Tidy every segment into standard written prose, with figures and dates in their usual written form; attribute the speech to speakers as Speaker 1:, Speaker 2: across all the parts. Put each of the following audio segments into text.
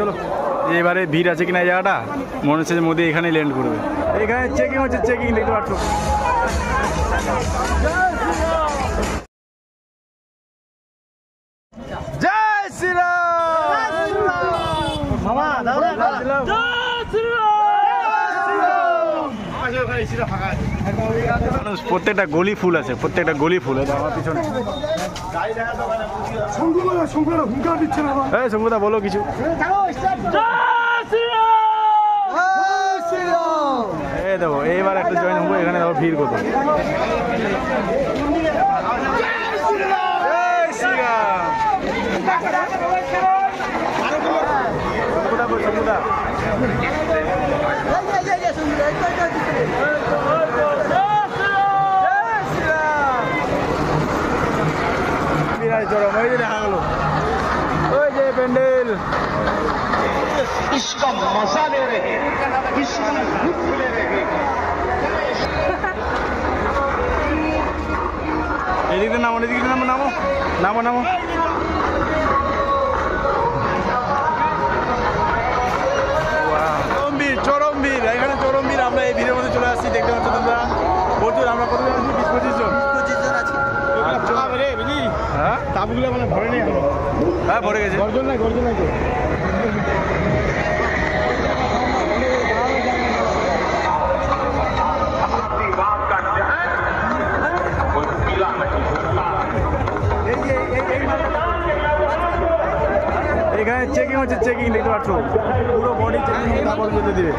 Speaker 1: চলো এবারে ভিড় আছে কিনা এই জায়গাটা, মনে হচ্ছে যে মোদি এখানেই ল্যান্ড করবে। এখানে চেকিং হচ্ছে, চেকিং দেখতে পাচ্ছ। জয় শ্রীরাম মামা, প্রত্যেকটা গলি ফুল আছে, প্রত্যেকটা গলি ফুল আছে আমার পিছনে। শঙ্কুদা বলো কিছু। এই দেখো এইবার একটা জয়েন হবো, এখানে দেখো ভিড় কত। শঙ্কুদা চরম ওই যে দেখা গেল, ওই যে প্যান্ডেল। এদিকে নামো, এদিকে নামো, নামো নামো নামো। চরম ভিড়, এখানে চরম ভিড়। আমরা এই ভিড়ের মধ্যে চলে আসছি, দেখতে পাচ্ছ তোমরা প্রচুর। আমরা কত জন আছি? 20-25 জন। হ্যাঁ তাবুগুলো মানে ভরে নেই এখন। হ্যাঁ ভরে গেছে, গর্জন নাই, গর্জন নাই তো। এখানে চেকিং হচ্ছে, চেকিং দেখতে পাচ্ছ, পুরো বডি চেকিং তারপর যেতে দিবে।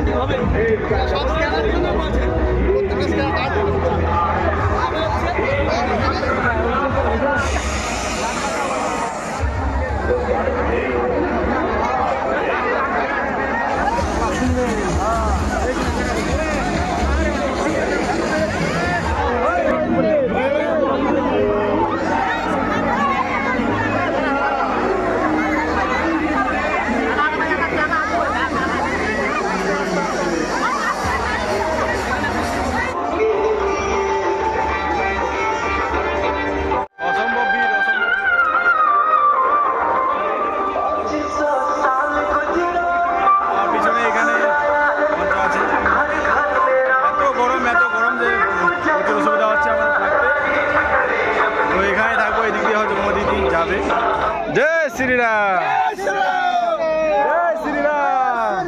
Speaker 1: জয় শ্রীরাম, জয় শ্রীরাম।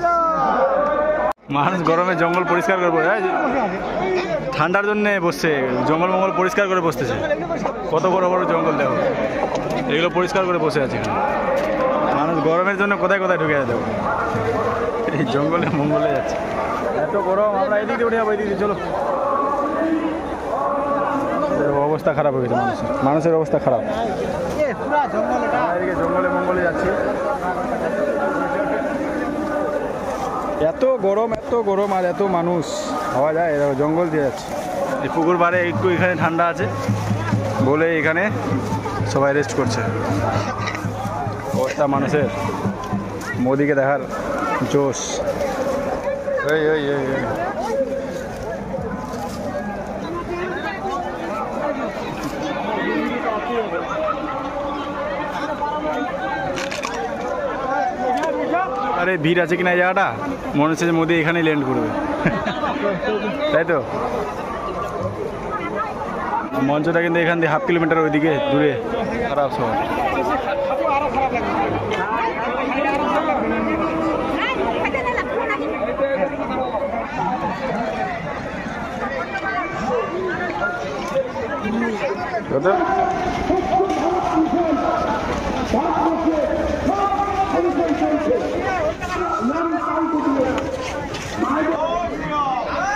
Speaker 1: মানুষ গরমে জঙ্গল পরিষ্কার করবো, ঠান্ডার জন্য বসছে, জঙ্গল মঙ্গল পরিষ্কার করে বসতেছে। কত বড় বড় জঙ্গল দেখো, এগুলো পরিষ্কার করে বসে আছে। মানুষ গরমের জন্য কোথায় কোথায় ঢুকে যাবে, এই জঙ্গলে মঙ্গলে যাচ্ছে। এত গরম, আমরা এদিকে উঠে যাবো, এদিকে চলো। অবস্থা খারাপ হয়ে গেছে মানুষের, মানুষের অবস্থা খারাপ। এদিকে জঙ্গলে মঙ্গলে যাচ্ছি। এত গরম, এত গরম, আর এত মানুষ হওয়া যায়, জঙ্গল দিয়ে যাচ্ছে। এই পুকুর পাড়ে একটু এখানে ঠান্ডা আছে বলে এখানে সবাই রেস্ট করছে। অবস্থা মানুষের, মোদিকে দেখার জোশ। এই এই এই আরে ভিড় আছে কিনা এই জায়গাটা, মনে হচ্ছে যে মোদি এখানেই ল্যান্ড করবে, তাই তো। মঞ্চটা কিন্তু এখান থেকে 1/2 কিলোমিটার ওইদিকে দূরে। খারাপ সবাই।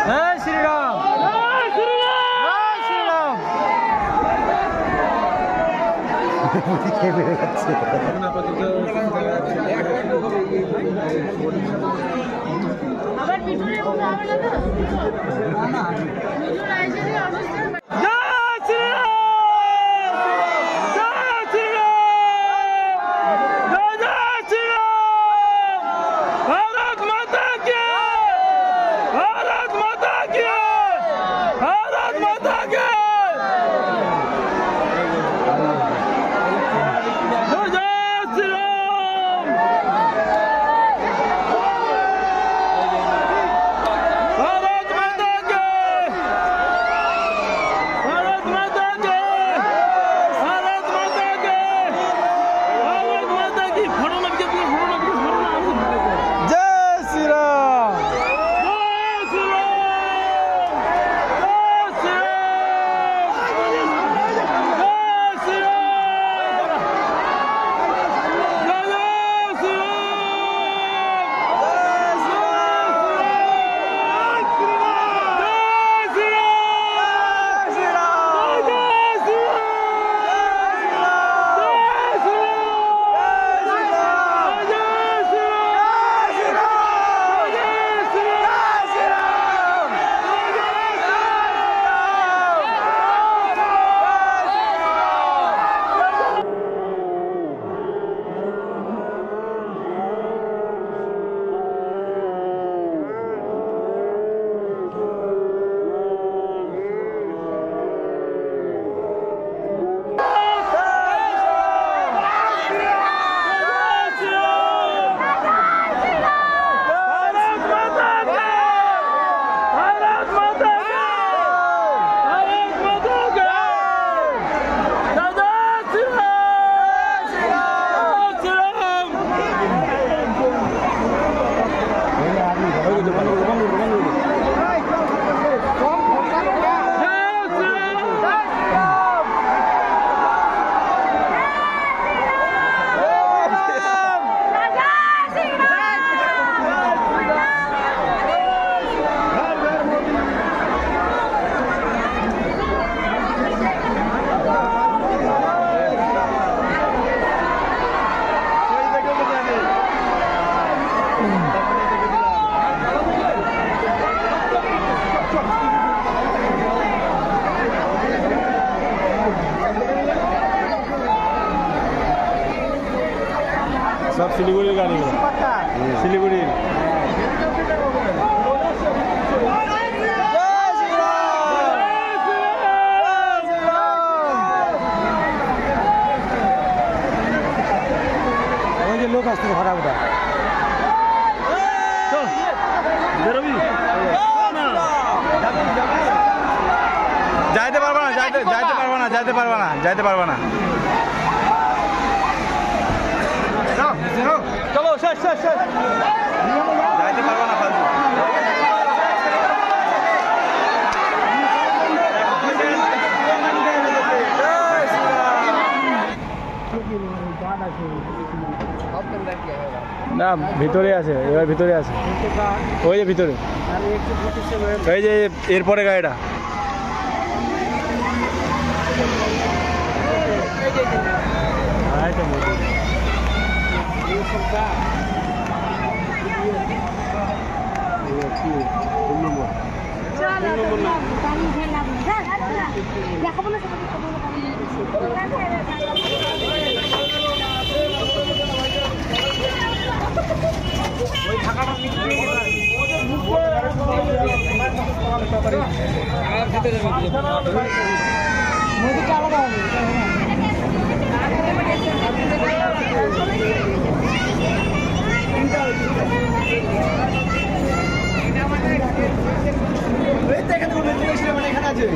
Speaker 1: জয় শ্রীরাম, सब सिलीगुड़ी गाड़ी सिलीगुड़ी लोक আসছে ভাড়া উঠা যাইতে পারবা না যাইতে পারবা না চলো শেষ যাইতে পারবা না ফালতু না ভিতরে আছে এবার ভিতরে আছে ওই যে ভিতরে এই যে এরপরে গাড়িটা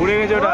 Speaker 1: উড়ে গেছে ওটা